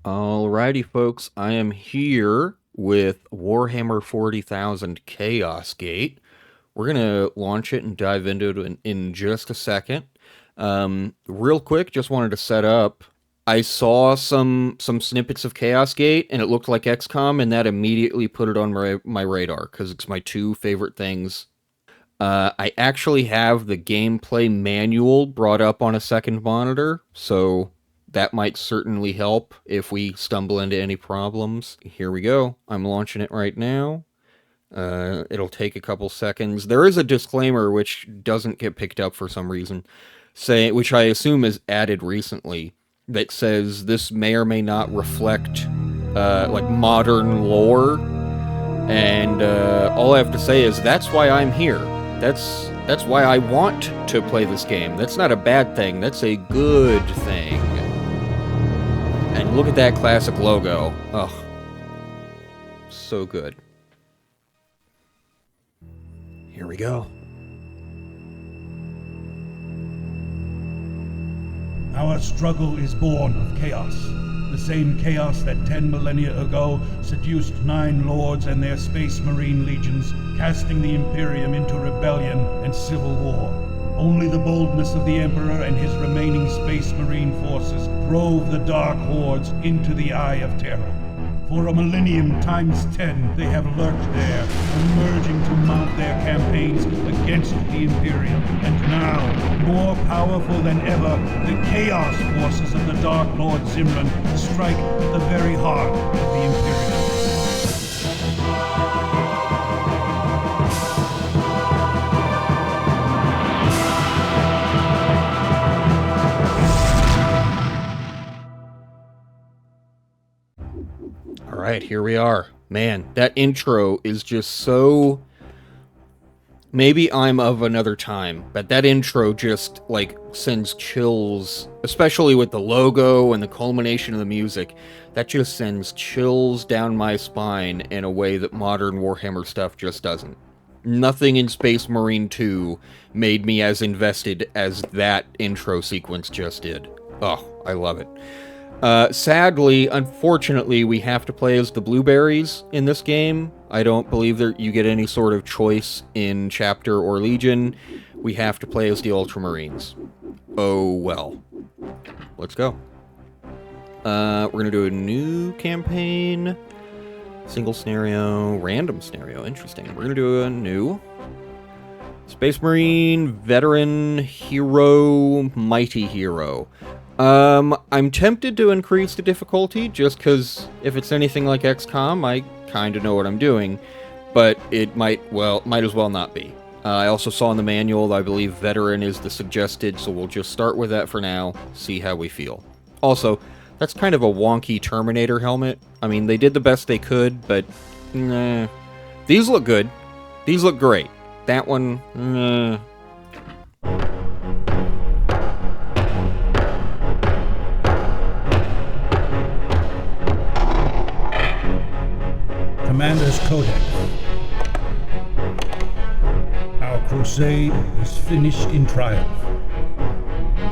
Alrighty, folks, I am here with Warhammer 40,000 Chaos Gate. We're going to launch it and dive into it in just a second. Real quick, just wanted to set up. I saw some snippets of Chaos Gate, and it looked like XCOM, and that immediately put it on my radar, because it's my two favorite things. I actually have the gameplay manual brought up on a second monitor, so that might certainly help if we stumble into any problems. Here we go. I'm launching it right now. It'll take a couple seconds. There is a disclaimer which doesn't get picked up for some reason, which I assume is added recently, that says this may or may not reflect like modern lore. And all I have to say is that's why I'm here. That's why I want to play this game. That's not a bad thing. That's a good thing. And look at that classic logo. Ugh. So good. Here we go. Our struggle is born of chaos. The same chaos that 10 millennia ago seduced 9 lords and their space marine legions, casting the Imperium into rebellion and civil war. Only the boldness of the Emperor and his remaining space marine forces drove the dark hordes into the Eye of Terror. For a millennium times 10, they have lurked there, emerging to mount their campaigns against the Imperium. And now, more powerful than ever, the Chaos forces of the Dark Lord Zimran strike at the very heart of the Imperium. Alright, here we are. Man, that intro is just so... Maybe I'm of another time, but that intro just, like, sends chills, especially with the logo and the culmination of the music. That just sends chills down my spine in a way that modern Warhammer stuff just doesn't. Nothing in Space Marine 2 made me as invested as that intro sequence just did. Oh, I love it. Sadly, unfortunately, we have to play as the Blueberries in this game. I don't believe that you get any sort of choice in Chapter or Legion. We have to play as the Ultramarines. Oh well. Let's go. We're gonna do a new campaign. Single scenario, random scenario. Interesting. We're gonna do a new Space Marine, Veteran, Hero, Mighty Hero. I'm tempted to increase the difficulty, just because if it's anything like XCOM, I kind of know what I'm doing, but it might as well not be. I also saw in the manual, I believe Veteran is the suggested, so we'll just start with that for now, see how we feel. Also, that's kind of a wonky Terminator helmet. I mean, they did the best they could, but nah. These look good. These look great. That one, nah. Commander's Codex. Our crusade is finished in triumph.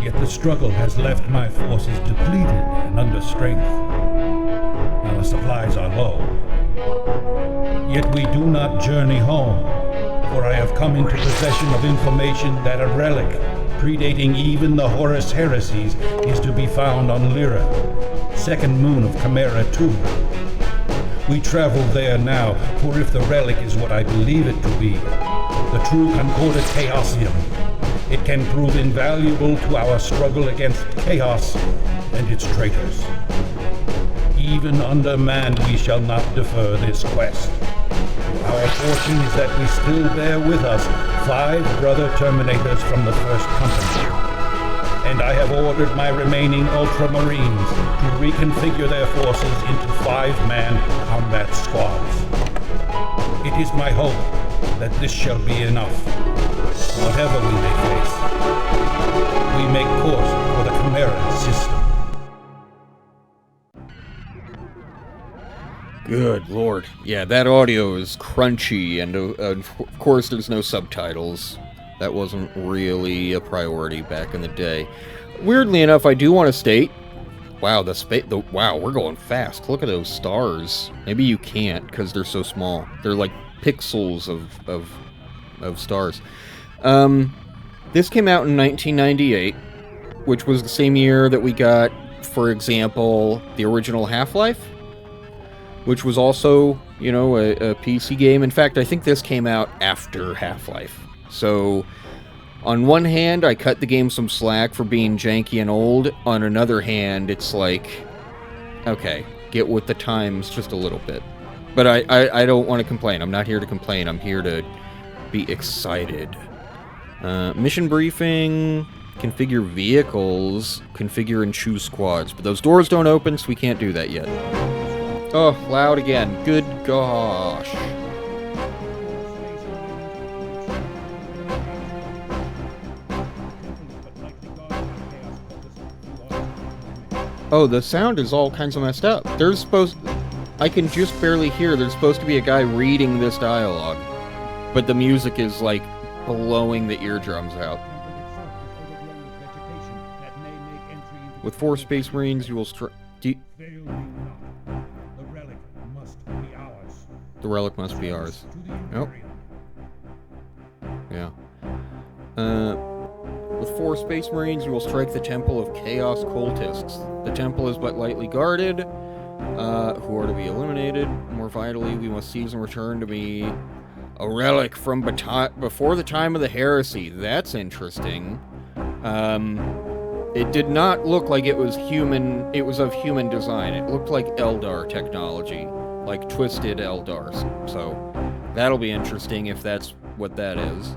Yet the struggle has left my forces depleted and under strength. Our supplies are low. Yet we do not journey home, for I have come into possession of information that a relic, predating even the Horus heresies, is to be found on Lyra, second moon of Chimera II. We travel there now, for if the relic is what I believe it to be, the true Concordat Chaosium, it can prove invaluable to our struggle against chaos and its traitors. Even undermanned, we shall not defer this quest. Our fortune is that we still bear with us 5 brother Terminators from the first company. And I have ordered my remaining Ultramarines to reconfigure their forces into 5-man combat squads. It is my hope that this shall be enough. Whatever we may face, we make course for the Chimera system. Good lord. Yeah, that audio is crunchy, and of course there's no subtitles. That wasn't really a priority back in the day. Weirdly enough, I do want to state, Wow, wow, we're going fast. Look at those stars. Maybe you can't because they're so small. They're like pixels of stars. This came out in 1998, which was the same year that we got, for example, the original Half-Life, which was also, you know, a PC game. In fact, I think this came out after Half-Life. So, on one hand, I cut the game some slack for being janky and old. On another hand, it's like, okay, get with the times just a little bit. But I don't want to complain. I'm not here to complain. I'm here to be excited. Mission briefing, configure vehicles, configure and choose squads. But those doors don't open, so we can't do that yet. Oh, loud again. Good gosh. Oh, the sound is all kinds of messed up. I can just barely hear. There's supposed to be a guy reading this dialogue. But the music is, like, blowing the eardrums out. With 4 Space Marines, you will The relic must be ours. Nope. Yeah. With 4 Space Marines, you will strike the Temple of Chaos Cultists. The temple is but lightly guarded, who are to be eliminated. More vitally, we must seize and return to be a relic from before the time of the heresy. That's interesting. It did not look like it was human. It was of human design. It looked like Eldar technology, like twisted Eldars. So that'll be interesting if that's what that is.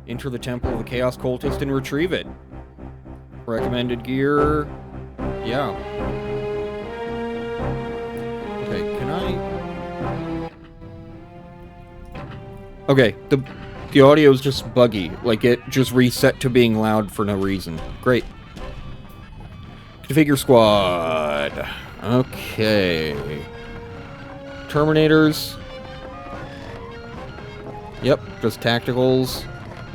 Enter the Temple of the Chaos Cultist and retrieve it. Recommended gear. Yeah. Okay, can I... Okay, the audio is just buggy. Like, it just reset to being loud for no reason. Great. Configure squad. Okay. Terminators. Yep, just tacticals.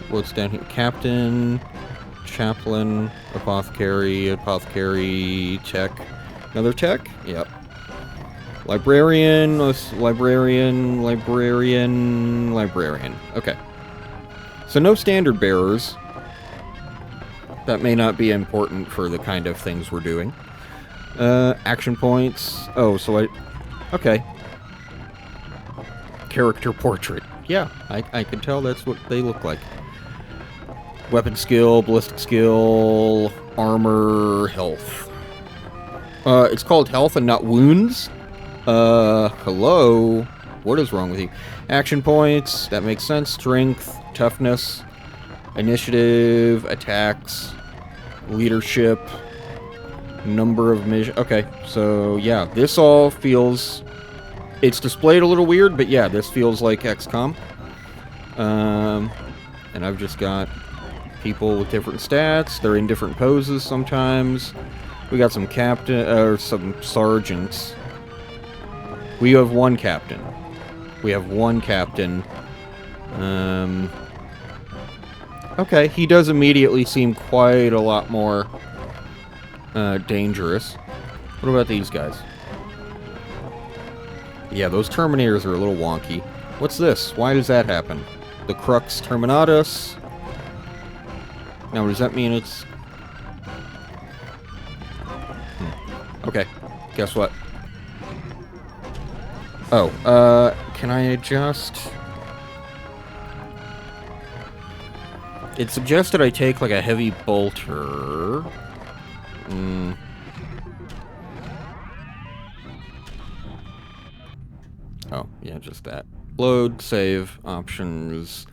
What's down here? Captain, Chaplain, Apothecary, Tech. Another Tech? Yep. Librarian. Okay. So no standard bearers. That may not be important for the kind of things we're doing. Action points. Oh, so okay. Character portrait. Yeah, I can tell that's what they look like. Weapon skill, ballistic skill, armor, health. It's called health and not wounds? Hello? What is wrong with you? Action points, that makes sense. Strength, toughness, initiative, attacks, leadership, number of missions. Okay, so yeah, this all feels... It's displayed a little weird, but yeah, this feels like XCOM. And I've just got people with different stats. They're in different poses sometimes. We got some some sergeants. We have one captain. Okay, he does immediately seem quite a lot more dangerous. What about these guys? Yeah, those Terminators are a little wonky. What's this? Why does that happen? The Crux Terminatus. Now, does that mean it's... Okay, guess what? Oh, can I adjust? It suggested I take, like, a heavy bolter. Oh, yeah, just that. Load, save, options,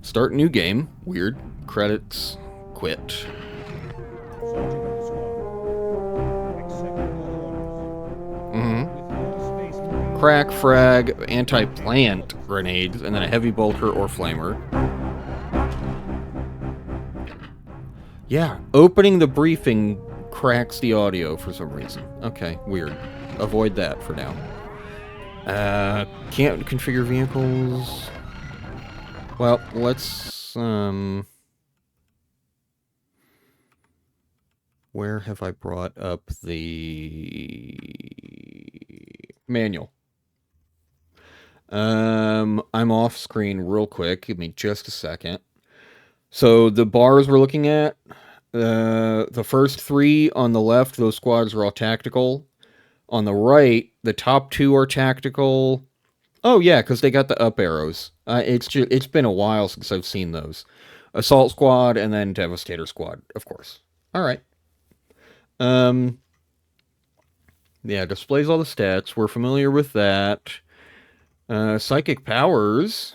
start new game, weird, credits, quit. Crack, frag, anti-plant grenades, and then a heavy bolter or flamer. Yeah, opening the briefing cracks the audio for some reason. Okay, weird. Avoid that for now. Can't configure vehicles. Well, let's, Where have I brought up the manual? I'm off screen real quick. Give me just a second. So the bars we're looking at, the first three on the left, those squads are all tactical. On the right, the top two are tactical. Oh yeah, because they got the up arrows. It's been a while since I've seen those. Assault squad and then Devastator squad, of course. All right. Um. Yeah, displays all the stats. We're familiar with that. Psychic powers.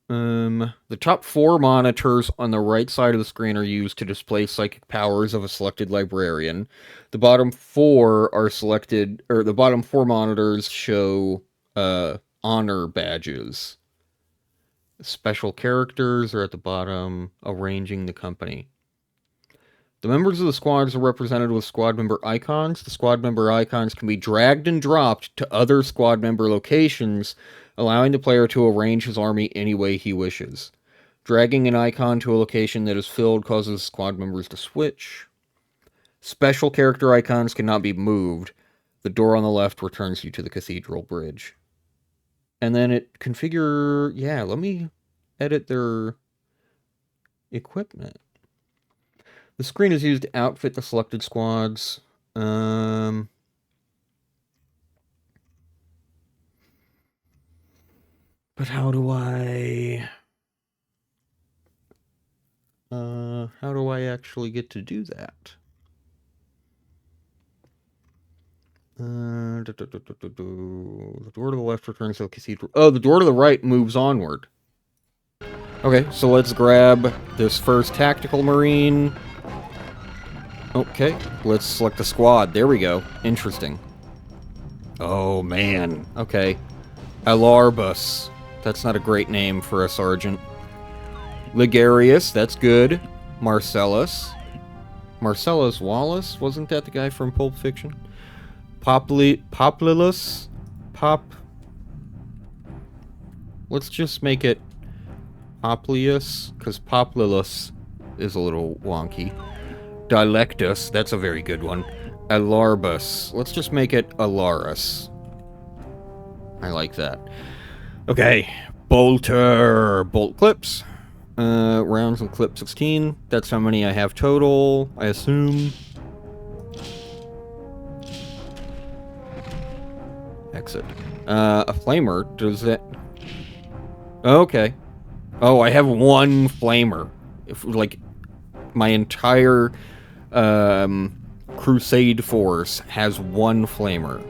The top four monitors on the right side of the screen are used to display psychic powers of a selected librarian. The bottom four are selected, or the bottom four monitors show honor badges. Special characters are at the bottom, arranging the company. The members of the squads are represented with squad member icons. The squad member icons can be dragged and dropped to other squad member locations, allowing the player to arrange his army any way he wishes. Dragging an icon to a location that is filled causes squad members to switch. Special character icons cannot be moved. The door on the left returns you to the cathedral bridge. And then it configure... Yeah, let me edit their equipment. The screen is used to outfit the selected squads. But how do I... how do I actually get to do that? The door to the left returns to the cathedral. Oh, the door to the right moves onward. Okay, so let's grab this first tactical marine. Okay, let's select the squad. There we go. Interesting. Oh, man. Okay. Alarbus. That's not a great name for a sergeant. Ligarius, that's good. Marcellus. Marcellus Wallace? Wasn't that the guy from Pulp Fiction? Populus? Let's just make it Poplius, because Populus is a little wonky. Dilectus, that's a very good one. Alarbus. Let's just make it Alarus. I like that. Okay. Bolter. Bolt clips. Rounds and clip 16. That's how many I have total, I assume. Exit. A flamer. Does that... Okay. Oh, I have one flamer. If, like, my entire crusade force has one flamer.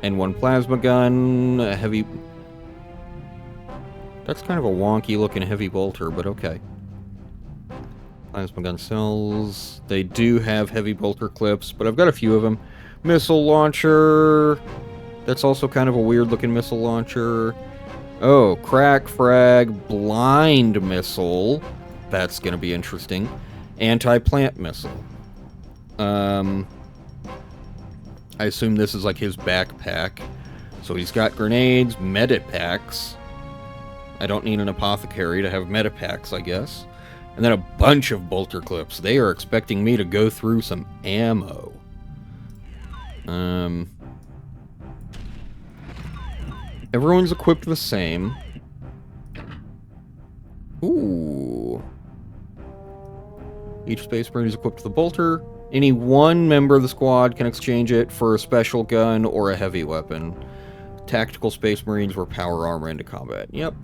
And one plasma gun, a heavy... That's kind of a wonky looking heavy bolter, but okay. Plasma gun cells. They do have heavy bolter clips, but I've got a few of them. Missile launcher. That's also kind of a weird looking missile launcher. Oh, crack frag, blind missile. That's going to be interesting. Anti-plant missile. I assume this is like his backpack. So he's got grenades, medipacks. I don't need an apothecary to have medipacks, I guess. And then a bunch of bolter clips. They are expecting me to go through some ammo. Everyone's equipped the same. Ooh. Each Space Marine is equipped with a bolter. Any one member of the squad can exchange it for a special gun or a heavy weapon. Tactical Space Marines wear power armor into combat. Yep.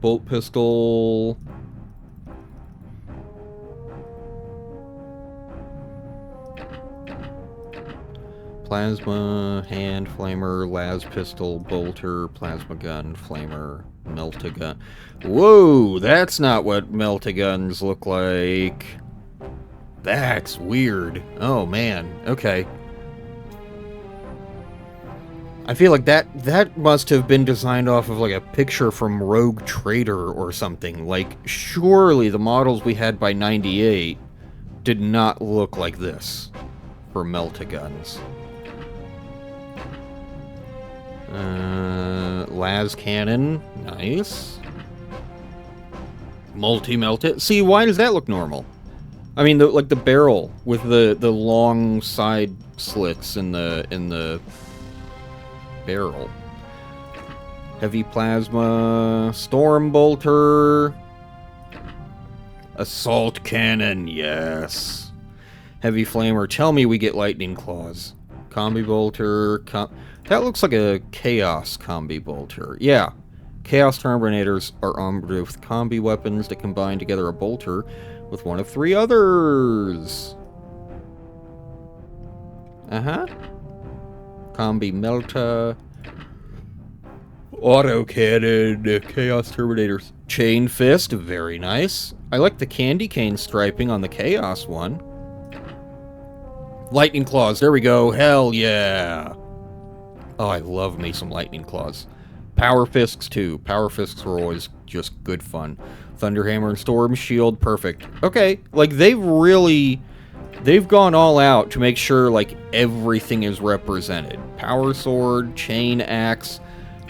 Bolt pistol. Plasma, hand flamer, las pistol, bolter, plasma gun, flamer, melt-a-gun. Whoa, that's not what melt-a-guns look like. That's weird. Oh, man. Okay. I feel like that must have been designed off of like a picture from Rogue Trader or something. Like, surely the models we had by 98 did not look like this for melt-a-guns. Las cannon, nice. Multi-melted. See, why does that look normal? I mean, like the barrel with the long side slits in the barrel. Heavy plasma, storm bolter, assault cannon. Yes. Heavy flamer. Tell me we get lightning claws. Combi bolter. That looks like a chaos combi bolter. Yeah. Chaos Terminators are armed with combi weapons that combine together a bolter with one of 3 others. Combi Melta. Autocannon. Chaos Terminators. Chain Fist. Very nice. I like the candy cane striping on the Chaos one. Lightning Claws. There we go. Hell yeah. Oh, I love me some Lightning Claws. Power Fists, too. Power Fists are always just good fun. Thunderhammer and Storm Shield, perfect. Okay, like, they've gone all out to make sure, like, everything is represented. Power Sword, Chain Axe,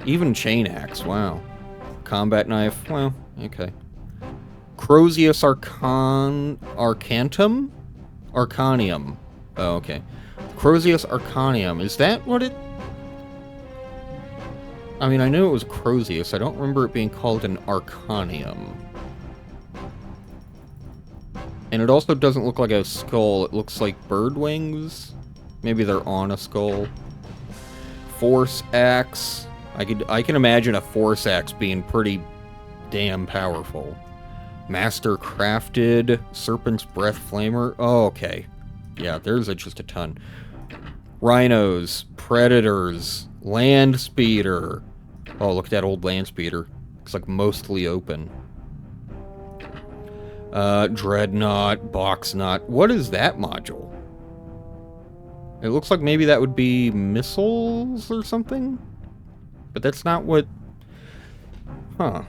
even Chain Axe, wow. Combat Knife, well, okay. Crozius Arcantum? Arcanium. Oh, okay. Crozius Arcanium, is that what it... I mean, I knew it was Crozius. I don't remember it being called an Arcanium. And it also doesn't look like a skull. It looks like bird wings. Maybe they're on a skull. Force Axe. I can imagine a Force Axe being pretty damn powerful. Master Crafted. Serpent's Breath Flamer. Oh, okay. Yeah, there's just a ton. Rhinos. Predators. Land Speeder. Oh, look at that old Land Speeder. Looks like mostly open. Dreadnought, Boxnot. What is that module? It looks like maybe that would be missiles or something? But that's not what... Huh.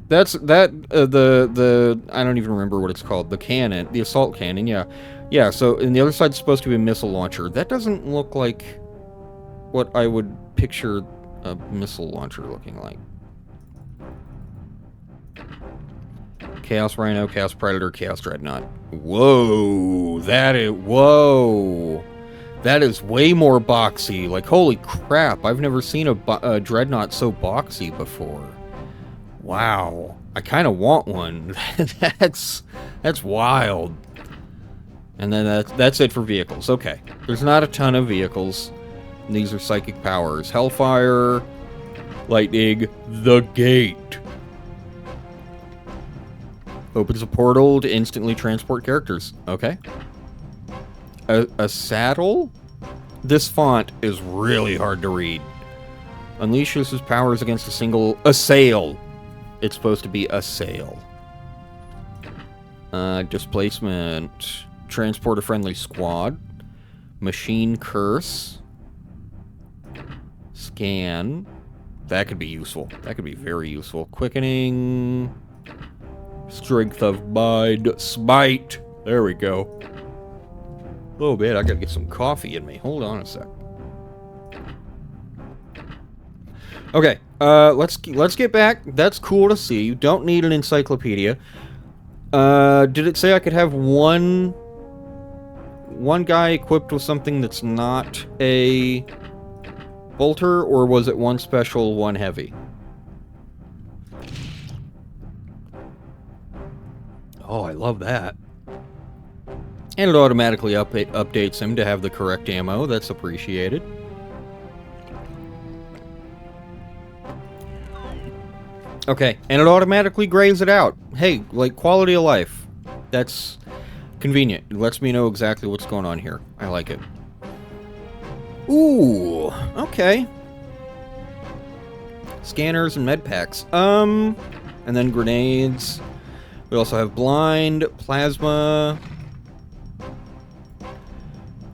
That's, the I don't even remember what it's called. The cannon, the assault cannon, yeah. Yeah, so, and the other side's supposed to be a missile launcher. That doesn't look like what I would picture a missile launcher looking like. Chaos Rhino, Chaos Predator, Chaos Dreadnought. Whoa, that is way more boxy. Like, holy crap, I've never seen a Dreadnought so boxy before. Wow, I kind of want one. That's wild. And then that's it for vehicles. Okay, there's not a ton of vehicles. These are psychic powers. Hellfire, Lightning, the Gate. Opens a portal to instantly transport characters. Okay. A saddle? This font is really hard to read. Unleashes his powers against a single... Assail. It's supposed to be assail. Displacement. Transport a friendly squad. Machine Curse. Scan. That could be useful. That could be very useful. Quickening. Strength of Mind. Smite. There we go. Oh man, I gotta get some coffee in me. Hold on a sec. Okay, let's get back. That's cool to see. You don't need an encyclopedia. Did it say I could have one guy equipped with something that's not a bolter, or was it one special, one heavy? Oh, I love that. And it automatically updates him to have the correct ammo. That's appreciated. Okay, and it automatically grays it out. Hey, like, quality of life. That's convenient. It lets me know exactly what's going on here. I like it. Ooh, okay. Scanners and med packs. And then grenades. We also have blind, plasma,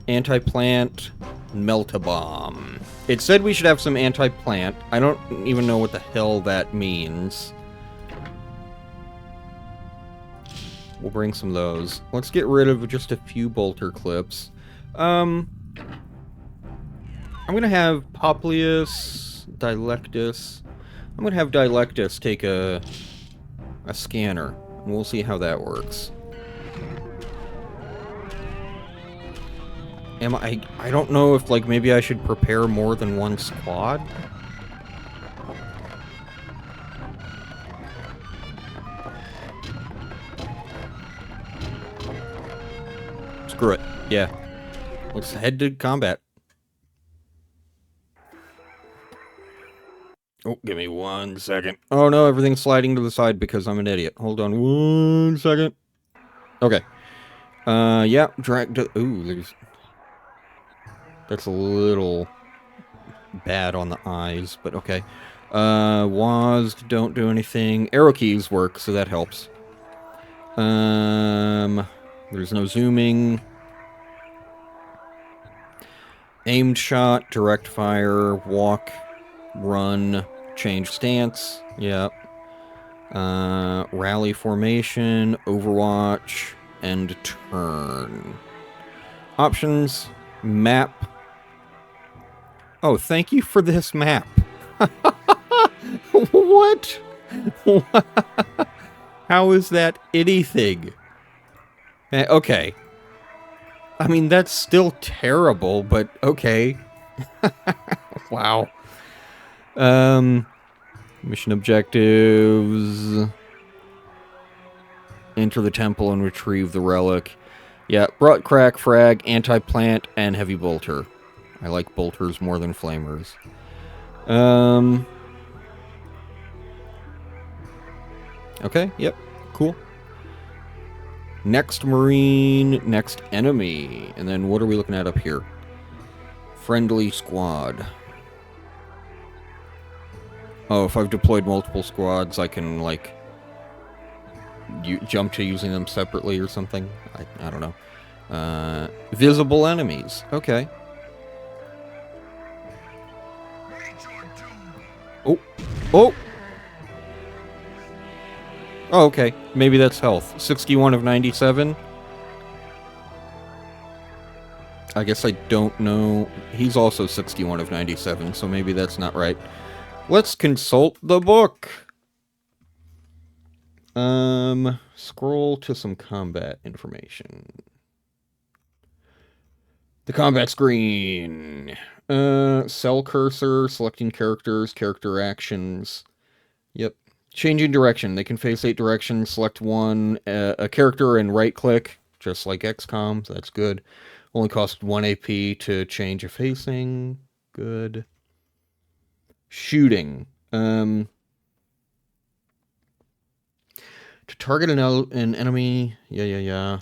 anti-plant, melt-a-bomb. It said we should have some anti-plant. I don't even know what the hell that means. We'll bring some of those. Let's get rid of just a few bolter clips. I'm gonna have Populus, Dialectus. I'm gonna have Dialectus take a a scanner. And we'll see how that works. I don't know if, like, maybe I should prepare more than one squad? Screw it. Yeah. Let's head to combat. Oh, give me 1 second. Oh no, everything's sliding to the side because I'm an idiot. Hold on 1 second. Okay. Yeah, drag to... Ooh, there's... That's a little bad on the eyes, but okay. WASD don't do anything. Arrow keys work, so that helps. There's no zooming. Aimed shot, direct fire, walk, run, change stance. Yep. Rally formation, overwatch, and turn. Options, map. Oh, thank you for this map. What? How is that anything? Okay. I mean, that's still terrible, but okay. Wow. Mission objectives. Enter the temple and retrieve the relic. Yeah, brought crack, frag, anti-plant, and heavy bolter. I like bolters more than flamers. Okay, yep, cool. Next marine, next enemy. And then what are we looking at up here? Friendly squad. Oh, if I've deployed multiple squads, I can, like, jump to using them separately or something. I don't know. Visible enemies. Okay. Oh. Oh! Oh, okay. Maybe that's health. 61 of 97. I guess I don't know. He's also 61 of 97, so maybe that's not right. Let's consult the book. Scroll to some combat information. The combat screen. Cell cursor, selecting characters, character actions. Yep. Changing direction. They can face 8 directions. Select one, a character, and right-click, just like XCOM. So that's good. Only cost 1 AP to change a facing. Good. Shooting. To target an enemy. Yeah.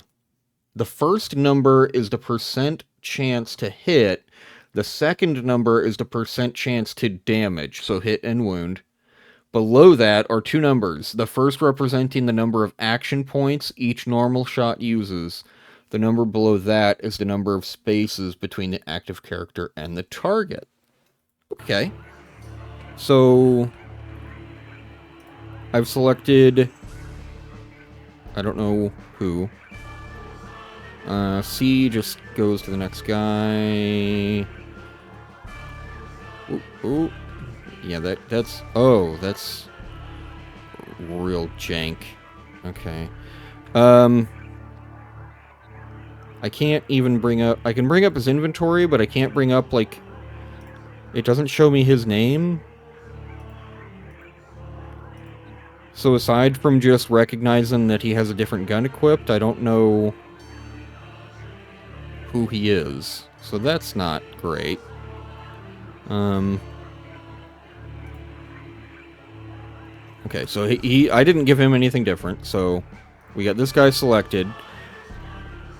The first number is the percent chance to hit. The second number is the percent chance to damage, so hit and wound. Below that are 2 numbers, the first representing the number of action points each normal shot uses. The number below that is the number of spaces between the active character and the target. Okay. So, I've selected... I don't know who. C just goes to the next guy. Ooh. Yeah, that's... Oh, that's... real jank. Okay. I can't even bring up... I can bring up his inventory, but I can't bring up, like... It doesn't show me his name. So aside from just recognizing that he has a different gun equipped, I don't know who he is. So that's not great. Okay, so I didn't give him anything different, so we got this guy selected.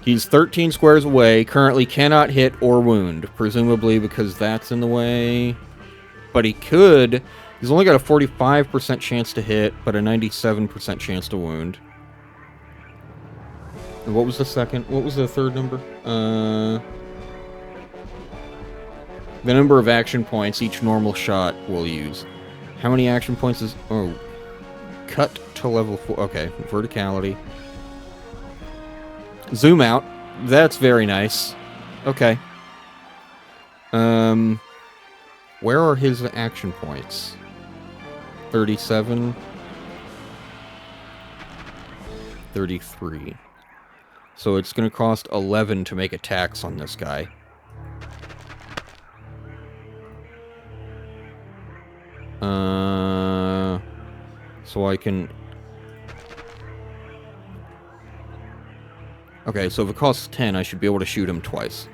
He's 13 squares away, currently cannot hit or wound, presumably because that's in the way. But he could. He's only got a 45% chance to hit, but a 97% chance to wound. And what was the second? What was the third number? The number of action points each normal shot will use. How many action points is... Oh. Cut to level 4. Okay, verticality. Zoom out. That's very nice. Okay. Where are his action points? 37. 33. So it's going to cost 11 to make attacks on this guy. So I can... Okay, so if it costs 10, I should be able to shoot him twice.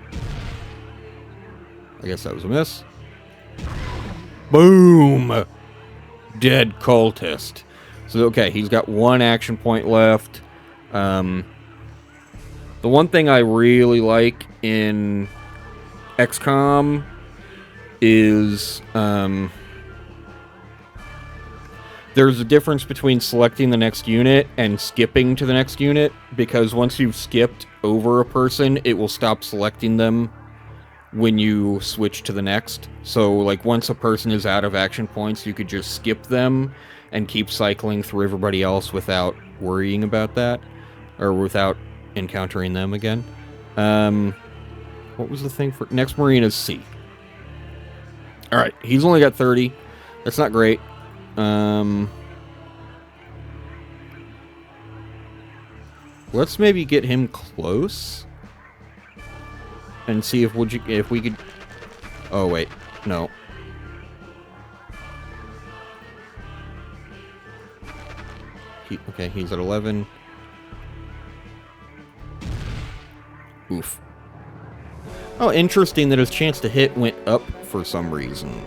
I guess that was a miss. Boom! Dead cultist. So, okay, he's got 1 action point left. The one thing I really like in XCOM is, there's a difference between selecting the next unit and skipping to the next unit, because once you've skipped over a person, it will stop selecting them when you switch to the next. So, like, once a person is out of action points, you could just skip them and keep cycling through everybody else without worrying about that, or without encountering them again. What was the thing for... Next Marine is C. Alright, he's only got 30. That's not great. Let's maybe get him close and see if we could... Oh, wait. No. Okay, he's at 11. Oof. Oh, interesting that his chance to hit went up for some reason.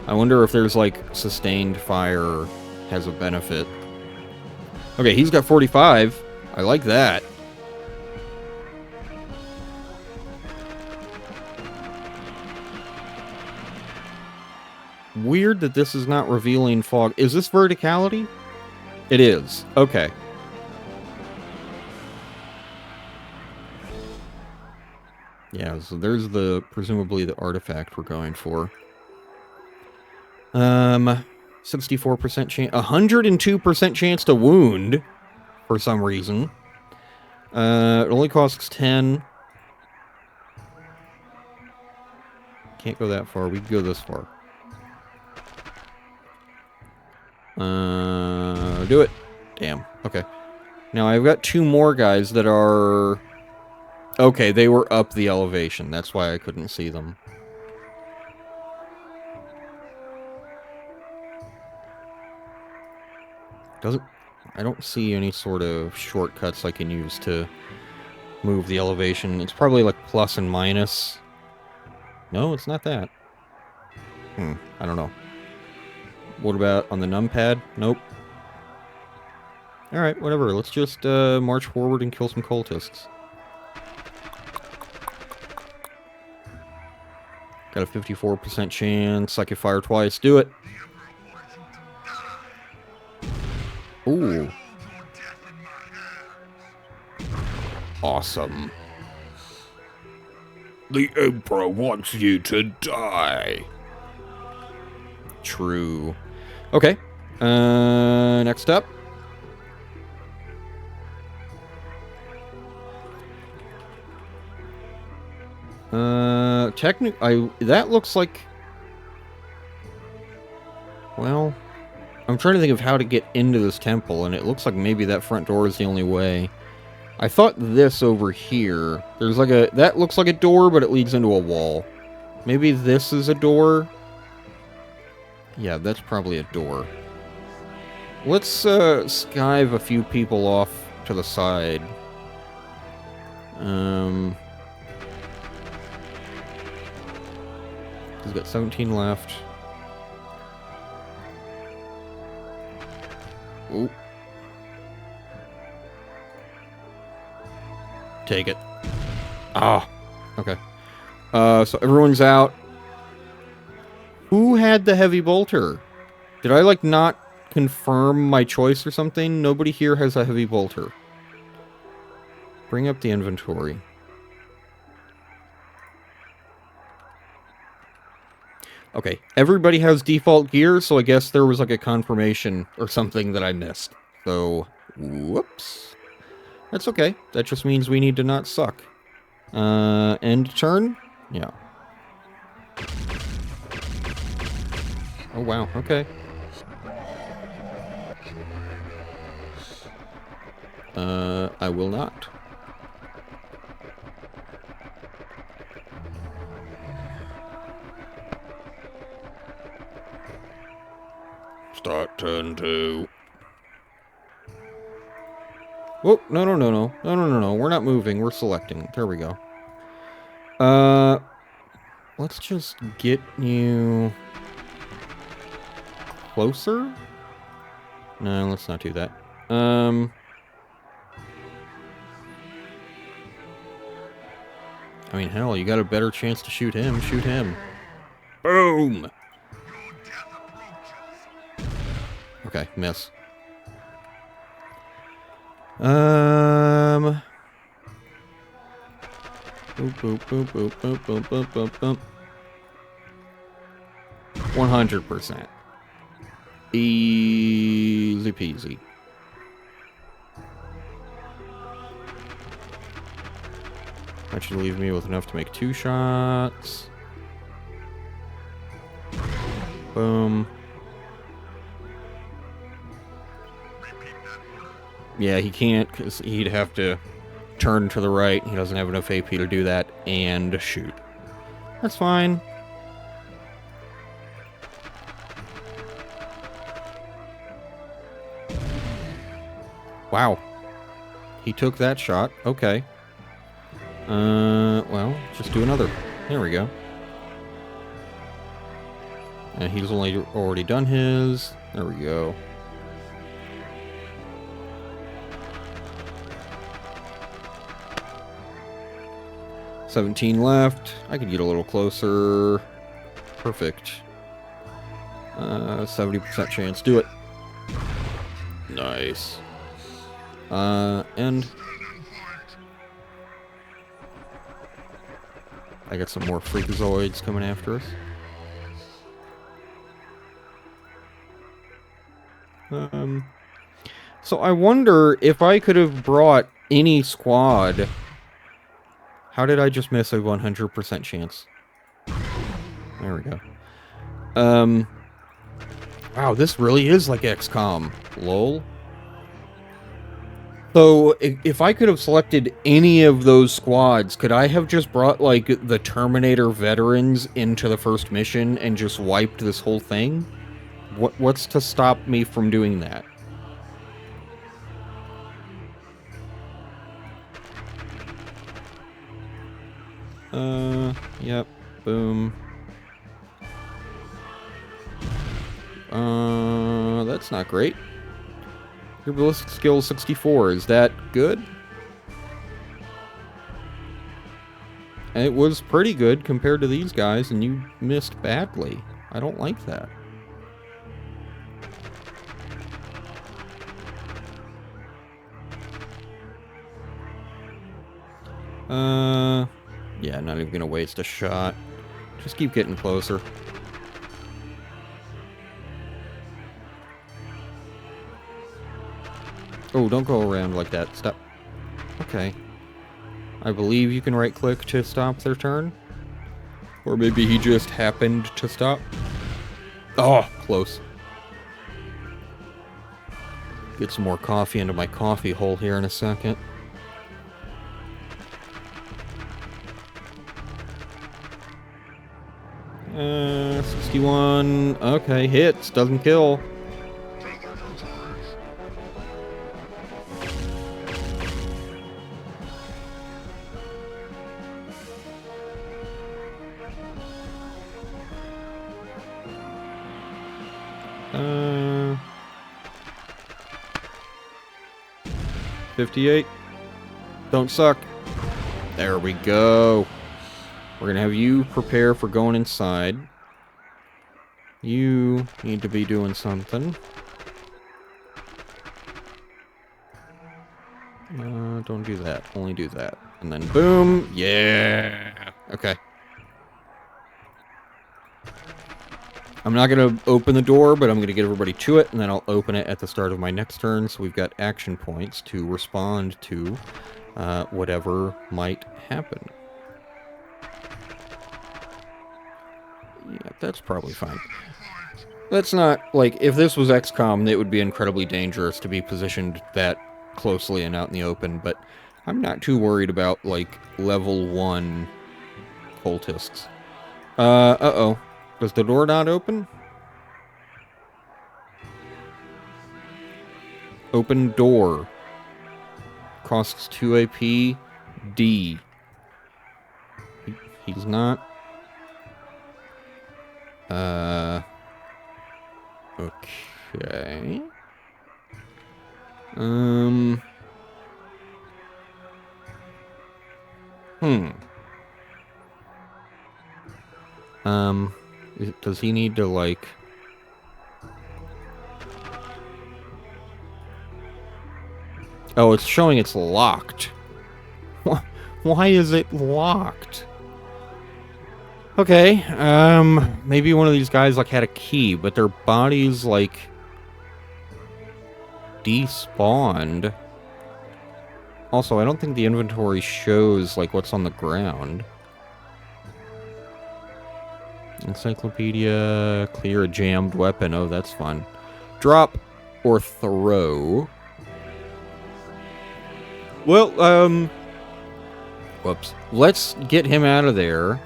I wonder if there's, like, sustained fire has a benefit. Okay, he's got 45. I like that. Weird that this is not revealing fog. Is this verticality? It is. Okay. Yeah, so there's presumably the artifact we're going for. 64% chance, 102% chance to wound, for some reason. It only costs 10. Can't go that far, we can go this far. Do it. Damn, okay. Now I've got 2 more guys that are... Okay, they were up the elevation, that's why I couldn't see them. I don't see any sort of shortcuts I can use to move the elevation. It's probably like plus and minus. No, it's not that. I don't know. What about on the numpad? Nope. Alright, whatever. Let's just march forward and kill some cultists. Got a 54% chance. I can fire twice. Do it. Ooh. Awesome. The Emperor wants you to die. True. Okay. Next up. That looks like... Well... I'm trying to think of how to get into this temple, and it looks like maybe that front door is the only way. I thought this over here... There's like a... That looks like a door, but it leads into a wall. Maybe this is a door? Yeah, that's probably a door. Let's, skive a few people off to the side. He's got 17 left. Ooh. Take it. Ah. Okay. So everyone's out. Who had the heavy bolter? Did I, like, not confirm my choice or something? Nobody here has a heavy bolter. Bring up the inventory. Okay, everybody has default gear, so I guess there was like a confirmation or something that I missed. So, whoops. That's okay. That just means we need to not suck. End turn? Yeah. Oh, wow. Okay. I will not. Start turn 2. Whoa, no. We're not moving. We're selecting. There we go. Let's just get you closer? No, let's not do that. I mean, hell, you got a better chance to shoot him. Shoot him. Boom! Okay, miss. Boop, boop, boop, boop, boop, boop, boop, boop, boop. 100%. Easy peasy. That should leave me with enough to make 2 shots. Boom. Yeah, he can't, because he'd have to turn to the right. He doesn't have enough AP to do that, and shoot. That's fine. Wow. He took that shot. Okay. Well, just do another. There we go. And he's already done his. There we go. $17 left. I could get a little closer. Perfect. 70% chance. Do it. Nice. And I got some more freakazoids coming after us. So I wonder if I could have brought any squad. How did I just miss a 100% chance? There we go. Wow, this really is like XCOM. Lol. So, if I could have selected any of those squads, could I have just brought, like, the Terminator veterans into the first mission and just wiped this whole thing? What's to stop me from doing that? Yep. Boom. That's not great. Your ballistic skill is 64. Is that good? It was pretty good compared to these guys, and you missed badly. I don't like that. Yeah, not even gonna waste a shot. Just keep getting closer. Oh, don't go around like that. Stop. Okay. I believe you can right-click to stop their turn. Or maybe he just happened to stop. Oh, close. Get some more coffee into my coffee hole here in a second. Uh, 61. Okay, hits. Doesn't kill. Uh, 58. Don't suck. There we go. We're gonna have you prepare for going inside. You need to be doing something. Don't do that. Only do that. And then boom. Yeah. Okay. I'm not going to open the door, but I'm going to get everybody to it, and then I'll open it at the start of my next turn, so we've got action points to respond to whatever might happen. Yeah, that's probably fine. That's not, like, if this was XCOM, it would be incredibly dangerous to be positioned that closely and out in the open, but I'm not too worried about, like, level 1 cultists. Uh-oh. Does the door not open? Open door. Costs 2 AP. D. He's not. Okay. Does he need to, like... Oh, it's showing it's locked. Why is it locked? Okay, maybe one of these guys, like, had a key, but their bodies, like, despawned. Also, I don't think the inventory shows, like, what's on the ground. Encyclopedia, clear a jammed weapon. Oh, that's fun. Drop or throw. Well, whoops. Let's get him out of there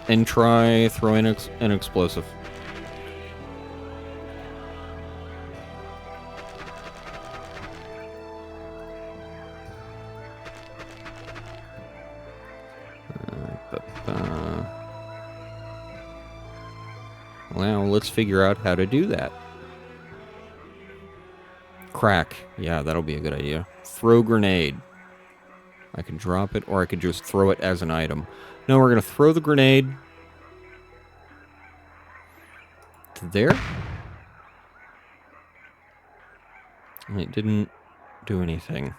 and try throwing an explosive. Well, let's figure out how to do that. Crack. Yeah, that'll be a good idea. Throw grenade. I can drop it, or I could just throw it as an item. No, we're going to throw the grenade. To there. And it didn't do anything.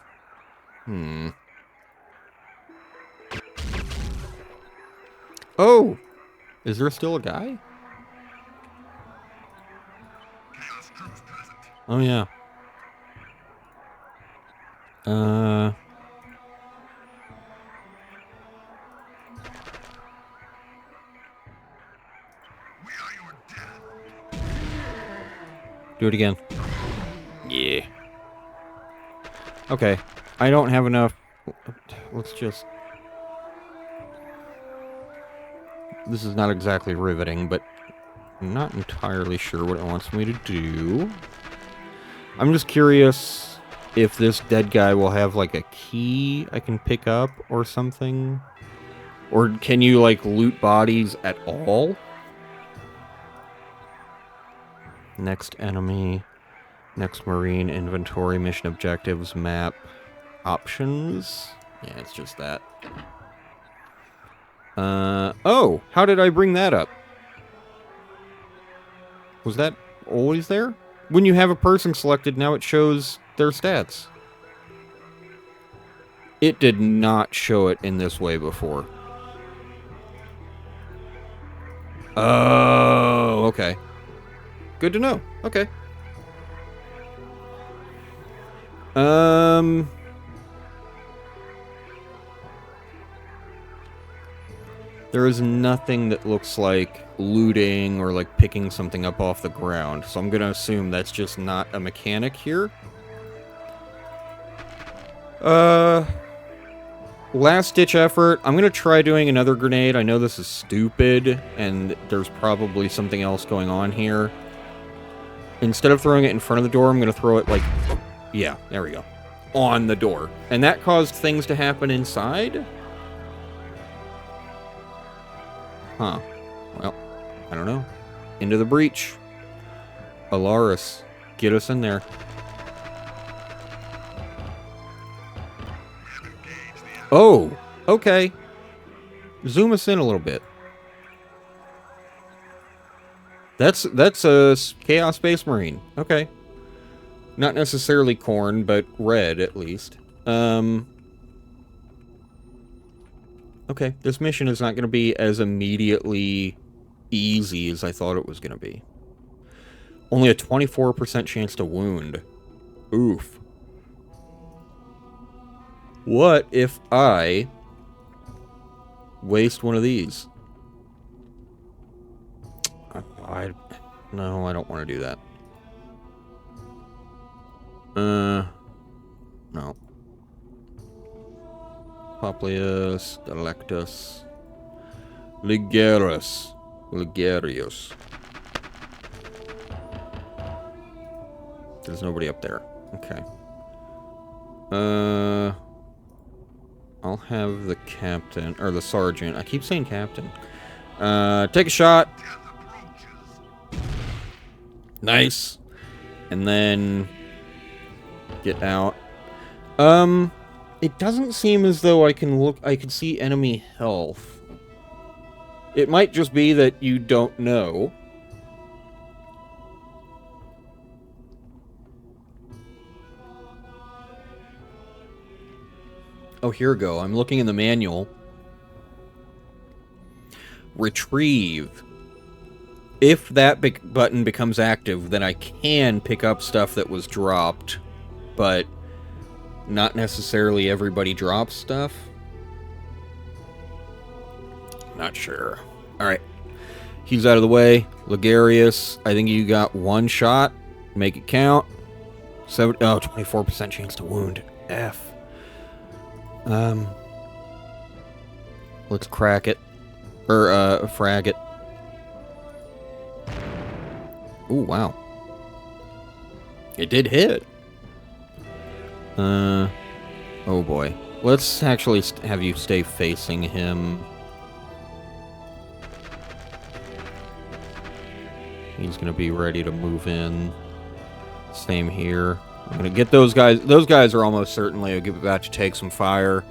Oh! Is there still a guy? Oh, yeah. Do it again. Yeah. Okay. I don't have enough. Let's just... This is not exactly riveting, but I'm not entirely sure what it wants me to do. I'm just curious if this dead guy will have, like, a key I can pick up or something. Or can you, like, loot bodies at all? Next enemy. Next marine inventory, mission objectives, map, options. Yeah, it's just that. Oh! How did I bring that up? Was that always there? When you have a person selected, now it shows their stats. It did not show it in this way before. Oh, okay. Good to know. Okay. There is nothing that looks like looting or like picking something up off the ground, so I'm gonna assume that's just not a mechanic here. Last ditch effort. I'm gonna try doing another grenade. I know this is stupid, and there's probably something else going on here. Instead of throwing it in front of the door, I'm gonna throw it like... Yeah, there we go. On the door. And that caused things to happen inside? Huh. Well, I don't know. Into the breach. Alaris, get us in there. Oh, okay. Zoom us in a little bit. That's a Chaos Space Marine. Okay. Not necessarily corn, but red at least. Okay, this mission is not going to be as immediately easy as I thought it was going to be. Only a 24% chance to wound. Oof. What if I waste one of these? No, I don't want to do that. No. Publius, Delectus, Ligerius. Ligerius. There's nobody up there. Okay. I'll have the captain, or the sergeant. I keep saying captain. Take a shot. Nice. And then get out. It doesn't seem as though I can see enemy health. It might just be that you don't know. Oh, here we go. I'm looking in the manual. Retrieve. If that button becomes active, then I can pick up stuff that was dropped, but not necessarily everybody drops stuff. Not sure. Alright. He's out of the way. Ligerius, I think you got one shot. Make it count. 24% chance to wound. F. Let's crack it. Or, frag it. Ooh, wow. It did hit. Oh boy. Let's actually have you stay facing him. He's gonna be ready to move in. Same here. I'm gonna get those guys. Those guys are almost certainly about to take some fire.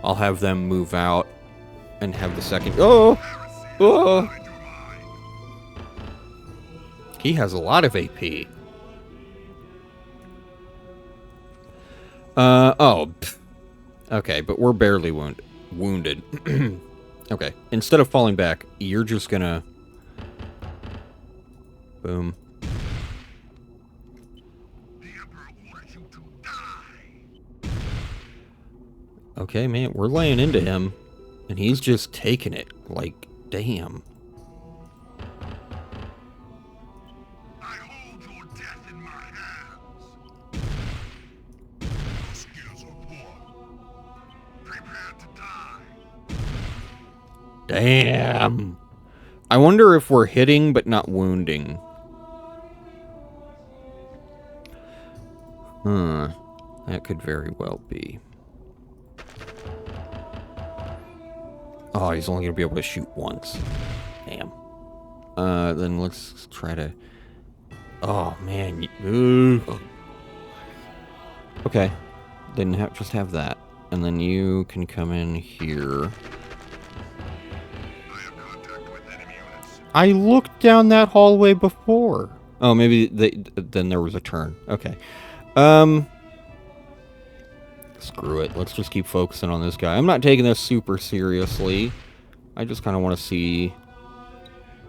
I'll have them move out and have the second. Oh! Oh! He has a lot of AP. Oh. Okay, but we're barely wounded. Okay, instead of falling back, you're just gonna... Boom. Okay, man, we're laying into him, and he's just taking it. Like, damn. I hold your death in my hands. Your skills are poor. Prepare to die. Damn. I wonder if we're hitting but not wounding. That could very well be. Oh, he's only gonna be able to shoot once. Damn. Then let's try to... Oh, man. Okay. Then just have that. And then you can come in here. I have contact with enemy units. I looked down that hallway before. Oh, maybe then there was a turn. Okay. Screw it. Let's just keep focusing on this guy. I'm not taking this super seriously. I just kind of want to see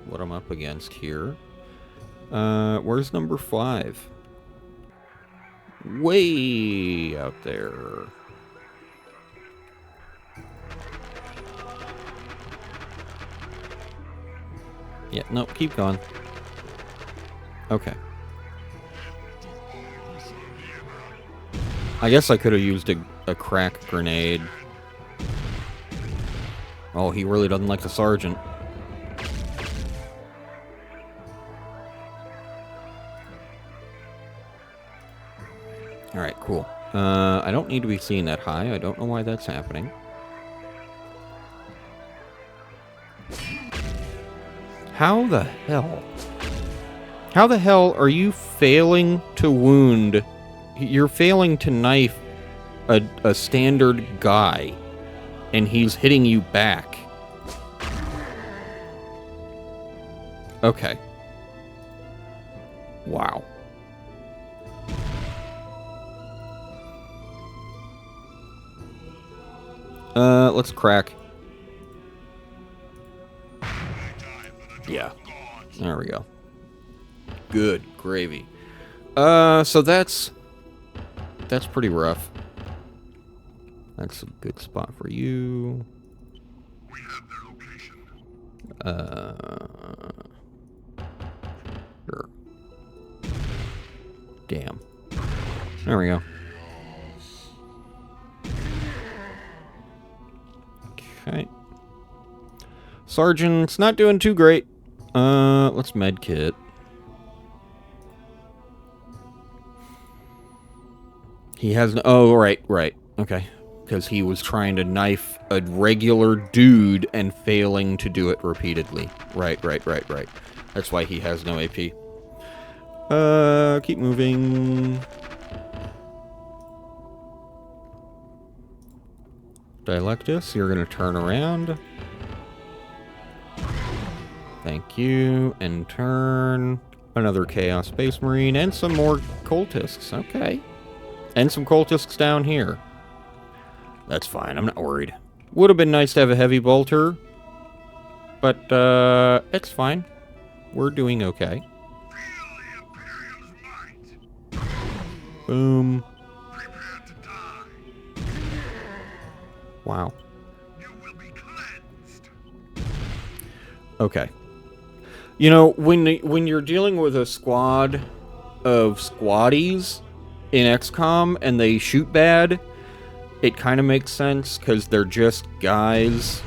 what I'm up against here. Where's number 5? Way out there. Yeah, no, keep going. Okay. I guess I could have used a crack grenade. Oh, he really doesn't like the sergeant. Alright, cool. I don't need to be seeing that high. I don't know why that's happening. How the hell? How the hell are you failing to wound... You're failing to knife a standard guy, and he's hitting you back. Okay. Wow. Let's crack. Yeah. There we go. Good gravy. So that's pretty rough. That's a good spot for you. We have their location. Sure. Damn. There we go. Sergeant's not doing too great. Let's medkit. He has no... Oh, right. Okay. Because he was trying to knife a regular dude and failing to do it repeatedly. Right. That's why he has no AP. Keep moving. Dialectus, you're gonna turn around. Thank you. And turn. Another Chaos Space Marine and some more cultists. Okay. And some cultists down here. That's fine, I'm not worried. Would have been nice to have a heavy bolter. But, it's fine. We're doing okay. Boom. Wow. Okay. You know, when you're dealing with a squad of squaddies in XCOM and they shoot bad, it kind of makes sense because they're just guys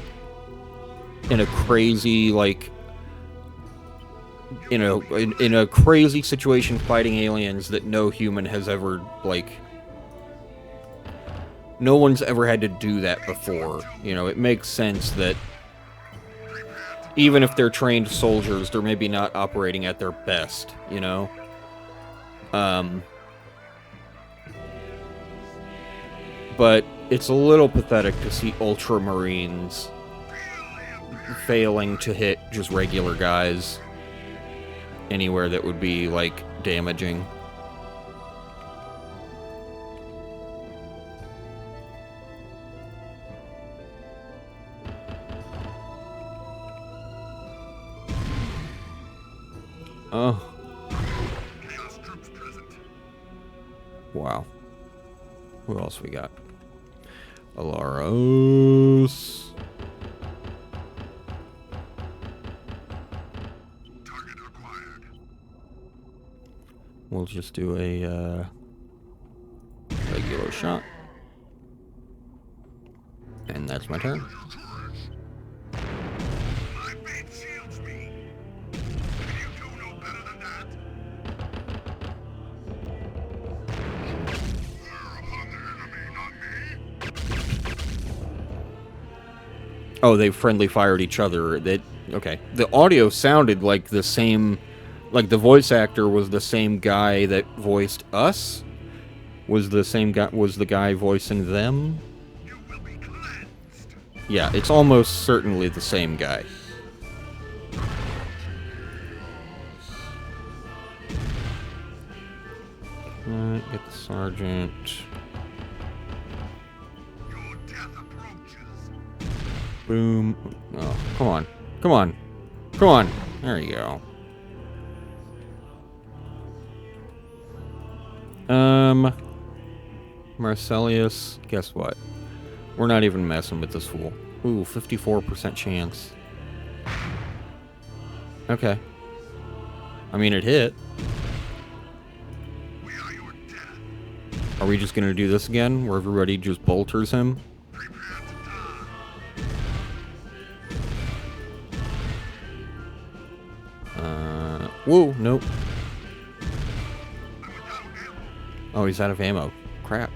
in a crazy, like, in a crazy situation fighting aliens that no human has ever, like, no one's ever had to do that before. You know, it makes sense that even if they're trained soldiers, they're maybe not operating at their best, you know? But it's a little pathetic to see Ultramarines failing to hit just regular guys anywhere that would be, like, damaging. Oh. Wow. Who else we got? Alaros. Target acquired. We'll just do a regular shot. And that's my turn. My fate shields me. Can you do no better than that? Fire upon the enemy, not me. Oh, they friendly fired each other. Okay. The audio sounded like the same, like the voice actor was the same guy that voiced us. Was the guy voicing them? You will be cleansed. Yeah, it's almost certainly the same guy. Alright, get the sergeant. Your death approaches. Boom. Oh, come on. Come on. Come on. There you go. Marcellius, guess what? We're not even messing with this fool. Ooh, 54% chance. Okay. I mean, it hit. We are your death. Are we just gonna do this again, where everybody just bolters him? Prepare to die. Whoa, nope. I'm without ammo. Oh, he's out of ammo. Crap.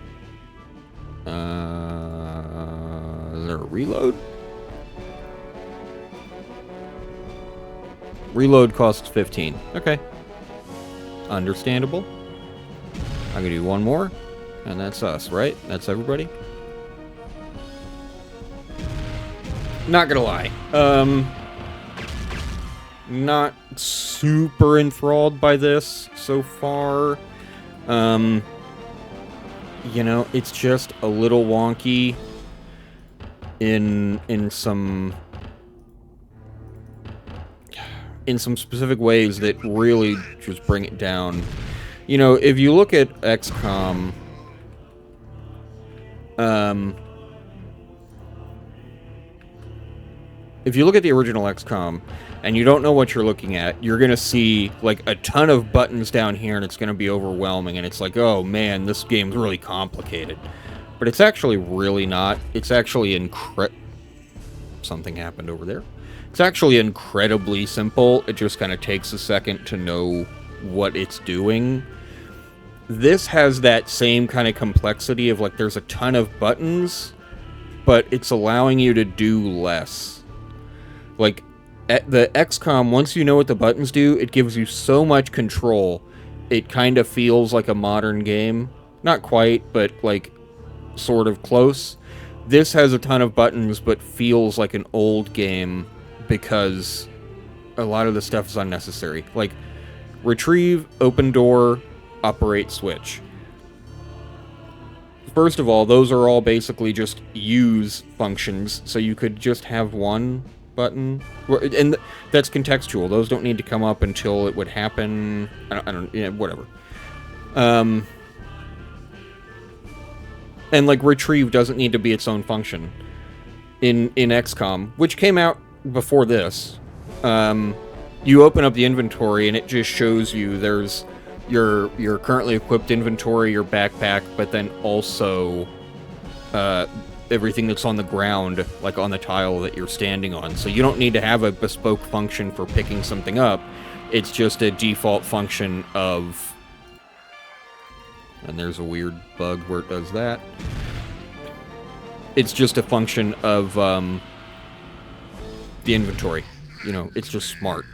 Is there a reload? Reload costs 15. Okay. Understandable. I'm gonna do one more, and that's us, right? That's everybody? Not gonna lie. Not super enthralled by this so far. You know, it's just a little wonky in some specific ways that really just bring it down. You know, if you look at XCOM, if you look at the original XCOM and you don't know what you're looking at, you're going to see like a ton of buttons down here and it's going to be overwhelming and it's like, oh man, this game's really complicated. But it's actually really not. It's actually something happened over there. It's actually incredibly simple. It just kind of takes a second to know what it's doing. This has that same kind of complexity of, like, there's a ton of buttons, but it's allowing you to do less. Like, at the XCOM, once you know what the buttons do, it gives you so much control. It kind of feels like a modern game. Not quite, but, like, sort of close. This has a ton of buttons, but feels like an old game because a lot of the stuff is unnecessary. Like, retrieve, open door, operate switch. First of all, those are all basically just use functions, so you could just have one button. And that's contextual. Those don't need to come up until it would happen. I don't yeah, whatever. And, like, retrieve doesn't need to be its own function. In XCOM, which came out before this, you open up the inventory and it just shows you there's your currently equipped inventory, your backpack, but then also everything that's on the ground, like on the tile that you're standing on. So you don't need to have a bespoke function for picking something up. It's just a default function of... And there's a weird bug where it does that. It's just a function of the inventory. You know, it's just smart.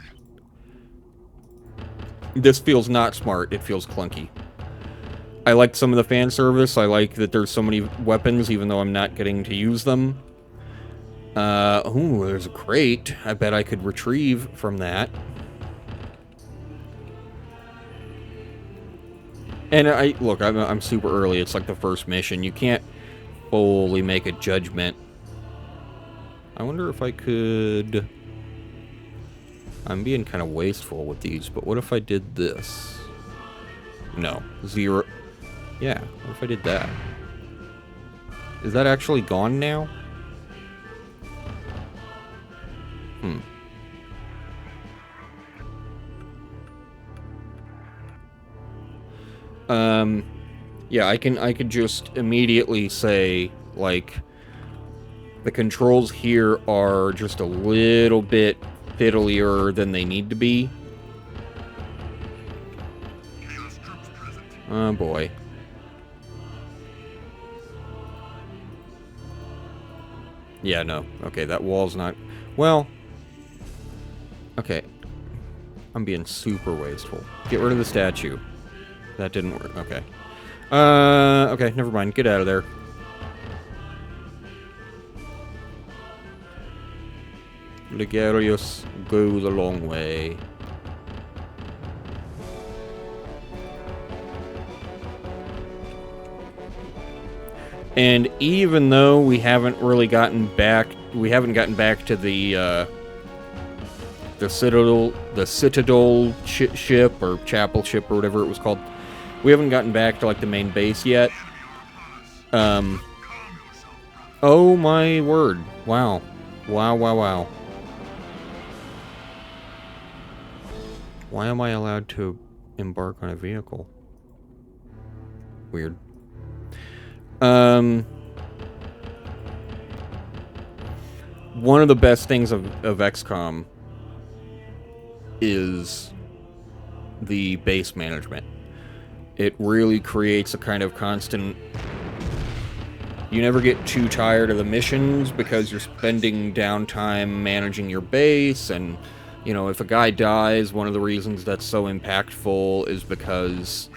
This feels not smart. It feels clunky. I liked some of the fan service. I like that there's so many weapons, even though I'm not getting to use them. Ooh, there's a crate. I bet I could retrieve from that. And look, I'm super early. It's like the first mission. You can't fully make a judgment. I wonder if I could... I'm being kind of wasteful with these, but what if I did this? No. 0. Yeah, what if I did that? Is that actually gone now? Yeah, I could just immediately say, like, the controls here are just a little bit fiddlier than they need to be. Chaos troops present. Oh boy. Yeah, no. Okay, that wall's not... Well... Okay. I'm being super wasteful. Get rid of the statue. That didn't work. Okay. Okay, never mind. Get out of there. Ligarius goes a long way. And even though we haven't really gotten back, to the Citadel ship or Chapel ship or whatever it was called. We haven't gotten back to, like, the main base yet. Oh my word! Wow, wow, wow, wow. Why am I allowed to embark on a vehicle? Weird. One of the best things of XCOM is the base management. It really creates a kind of constant... You never get too tired of the missions because you're spending downtime managing your base, and, you know, if a guy dies, one of the reasons that's so impactful is because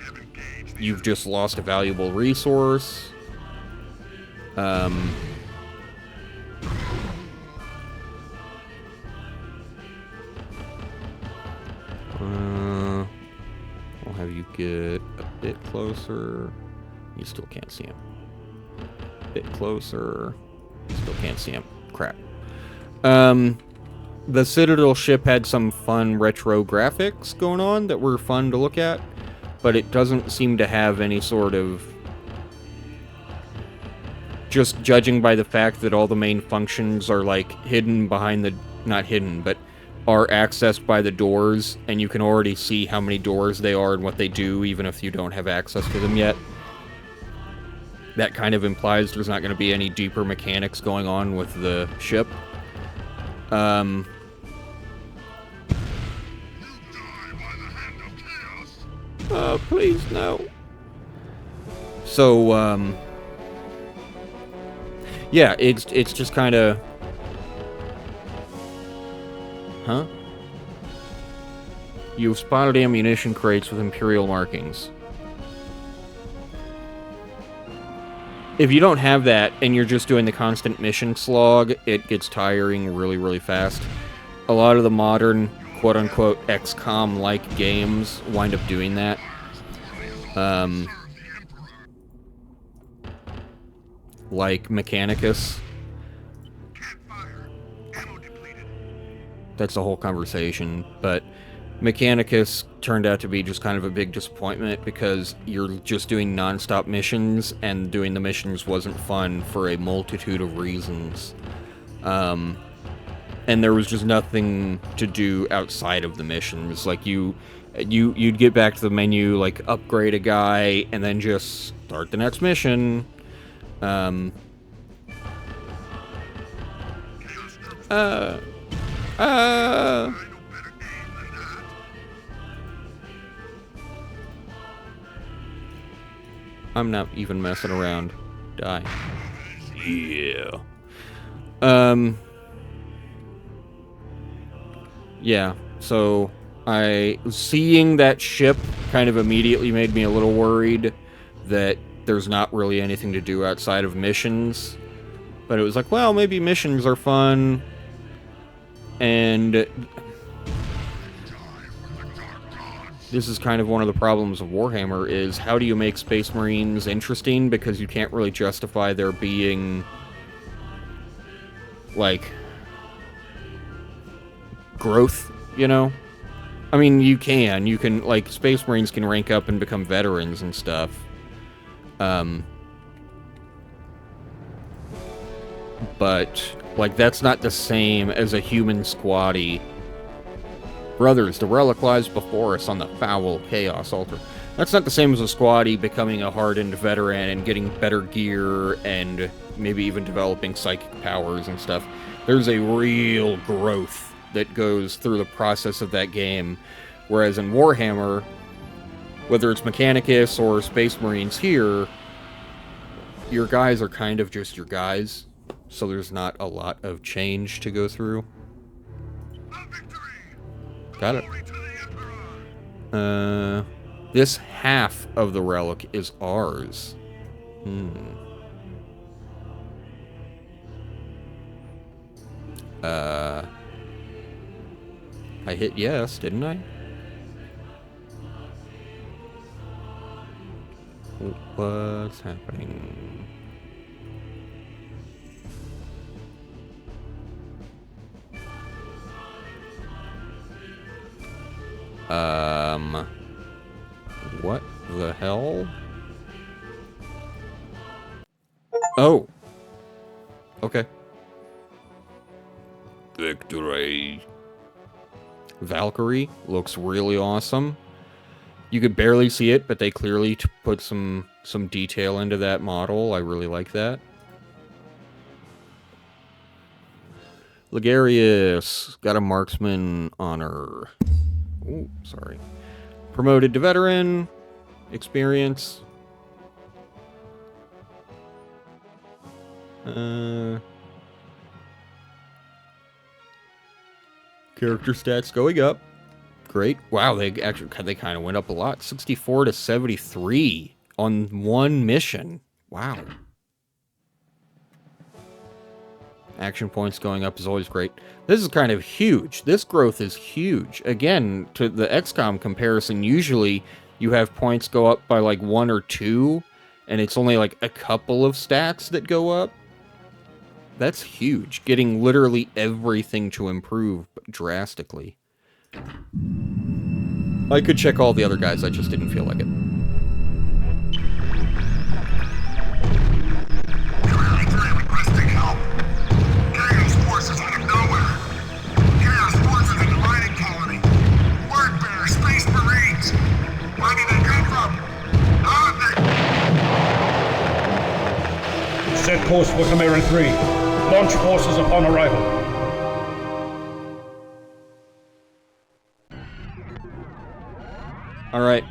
you've just lost a valuable resource. I'll have you get a bit closer. You still can't see him. A bit closer. Still can't see him. Crap. The Citadel ship had some fun retro graphics going on that were fun to look at, but it doesn't seem to have any sort of... Just judging by the fact that all the main functions are, like, hidden behind the... Not hidden, but are accessed by the doors, and you can already see how many doors they are and what they do, even if you don't have access to them yet. That kind of implies there's not going to be any deeper mechanics going on with the ship. Please, no. So, yeah, it's just kind of... Huh? You've spotted ammunition crates with Imperial markings. If you don't have that, and you're just doing the constant mission slog, it gets tiring really, really fast. A lot of the modern, quote-unquote, XCOM-like games wind up doing that. Like Mechanicus. That's the whole conversation, but Mechanicus turned out to be just kind of a big disappointment because you're just doing non-stop missions, and doing the missions wasn't fun for a multitude of reasons. And there was just nothing to do outside of the missions. Like, you'd get back to the menu, like, upgrade a guy, and then just start the next mission. I'm not even messing around. Die. Yeah. Yeah, so seeing that ship kind of immediately made me a little worried that there's not really anything to do outside of missions. But it was like, well, maybe missions are fun. And this is kind of one of the problems of Warhammer, is how do you make Space Marines interesting, because you can't really justify there being, like, growth, you know? I mean, you can, like, Space Marines can rank up and become veterans and stuff. But, like, that's not the same as a human squatty. Brothers, the relic lies before us on the foul Chaos Altar. That's not the same as a squatty becoming a hardened veteran and getting better gear and maybe even developing psychic powers and stuff. There's a real growth that goes through the process of that game. Whereas in Warhammer, whether it's Mechanicus or Space Marines here, your guys are kind of just your guys. So there's not a lot of change to go through. Got it. This half of the relic is ours. I hit yes, didn't I? What's happening? What the hell? Oh. Okay. Victory. Valkyrie looks really awesome. You could barely see it, but they clearly put some detail into that model. I really like that. Ligarius got a marksman honor. Ooh, sorry. Promoted to veteran. Experience. Character stats going up. Great. Wow, they kind of went up a lot. 64 to 73 on one mission. Wow. Action points going up is always great. This is kind of huge. This growth is huge. Again, to the XCOM comparison, usually you have points go up by like 1 or 2, and it's only like a couple of stats that go up. That's huge. Getting literally everything to improve drastically. I could check all the other guys, I just didn't feel like it. Requesting help. Chaos forces out of nowhere. Chaos forces in the mining colony. Word bearer, Space Marines. Where did they come from? How did they... Set course for Chimera 3. Launch forces upon arrival. Alright,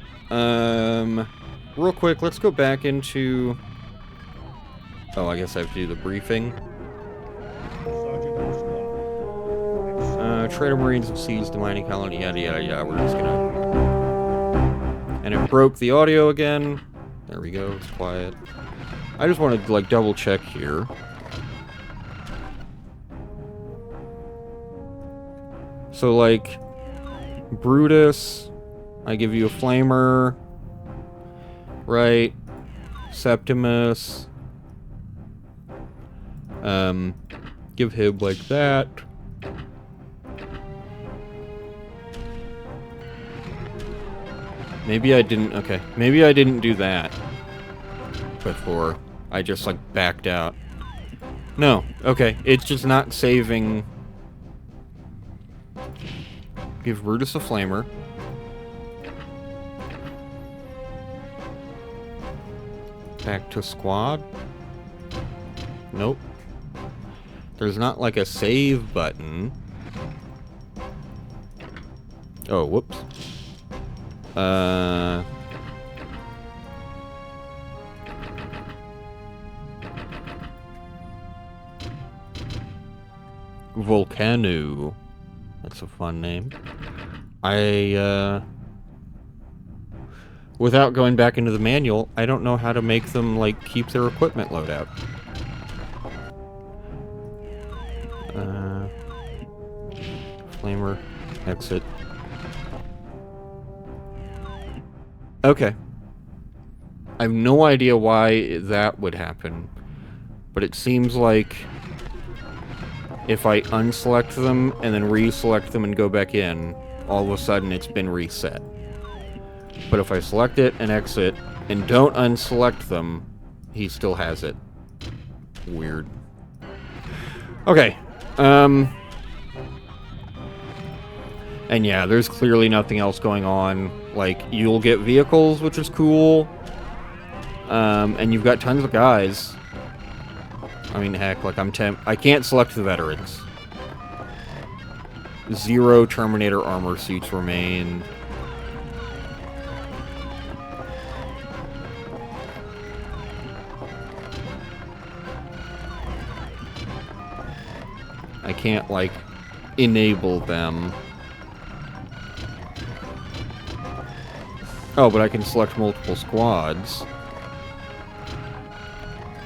real quick, let's go back into... Oh, I guess I have to do the briefing. Trader Marines have seized the mining colony, yada yada yada, we're just gonna... And it broke the audio again. There we go, it's quiet. I just wanted to, like, double check here. So, like, Brutus, I give you a flamer, right? Septimus, give Hib like that. Maybe I didn't, okay, maybe I didn't do that before. I just, like, backed out. No, okay, it's just not saving. Give Brutus a flamer. Back to squad. Nope. There's not like a save button. Oh, whoops. Volcano. That's a fun name. Without going back into the manual, I don't know how to make them, like, keep their equipment loadout. Flamer, exit. Okay. I have no idea why that would happen, but it seems like if I unselect them and then reselect them and go back in, all of a sudden it's been reset. But if I select it and exit and don't unselect them, he still has it. Weird. Okay. And yeah, there's clearly nothing else going on. Like, you'll get vehicles, which is cool. And you've got tons of guys. I mean, heck, like, I can't select the veterans. 0 Terminator armor suits remain. I can't, like, enable them. Oh, but I can select multiple squads.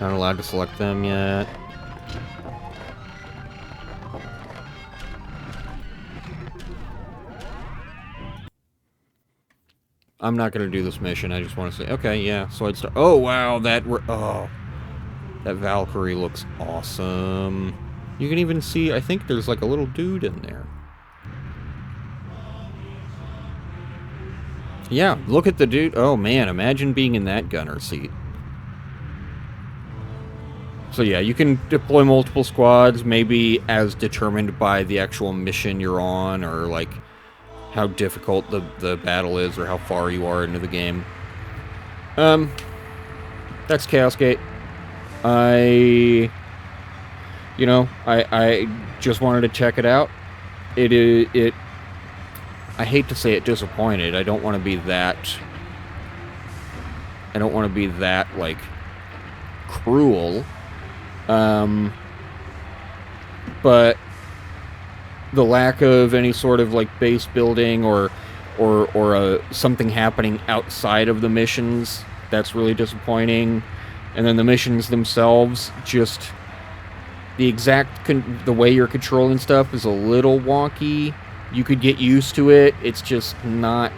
Not allowed to select them yet. I'm not gonna do this mission, I just want to say, okay, yeah, so I'd start. Oh, wow, that Valkyrie looks awesome. You can even see, I think there's like a little dude in there. Yeah, look at the dude. Oh man, imagine being in that gunner seat. So yeah, you can deploy multiple squads, maybe as determined by the actual mission you're on, or like how difficult the battle is, or how far you are into the game. That's Chaos Gate. I just wanted to check it out. I hate to say it, disappointed. I don't want to be that, like, cruel. But the lack of any sort of, like, base building or something happening outside of the missions, that's really disappointing. And then the missions themselves, just the way you're controlling stuff is a little wonky. You could get used to it. It's just not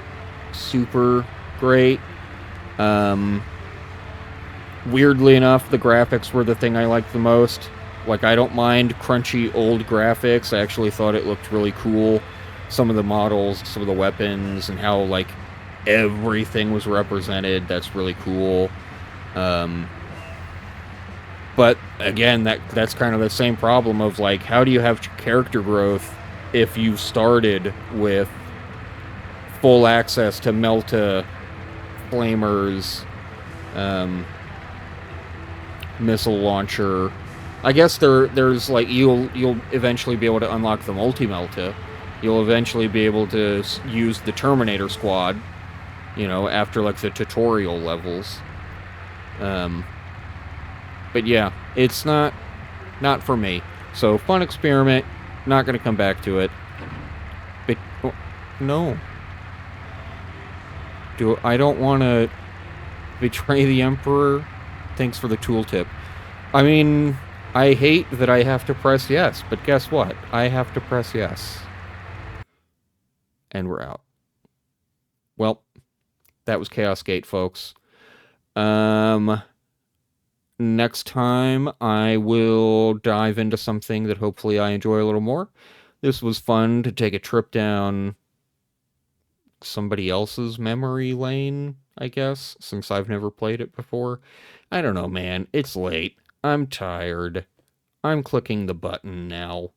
super great. Weirdly enough, the graphics were the thing I liked the most. Like, I don't mind crunchy old graphics. I actually thought it looked really cool. Some of the models, some of the weapons, and how, like, everything was represented. That's really cool. But, again, that's kind of the same problem of, like, how do you have character growth if you started with full access to Melta, flamers, missile launcher? I guess there's like you'll eventually be able to unlock the multi-Melta. You'll eventually be able to use the Terminator squad, you know, after like the tutorial levels. But yeah, it's not for me. So fun experiment, not gonna come back to it. But oh, no, I don't want to betray the Emperor. Thanks for the tooltip. I mean, I hate that I have to press yes, but guess what? I have to press yes. And we're out. Well, that was Chaos Gate, folks. Next time I will dive into something that hopefully I enjoy a little more. This was fun to take a trip down somebody else's memory lane, I guess, since I've never played it before. I don't know, man. It's late. I'm tired. I'm clicking the button now.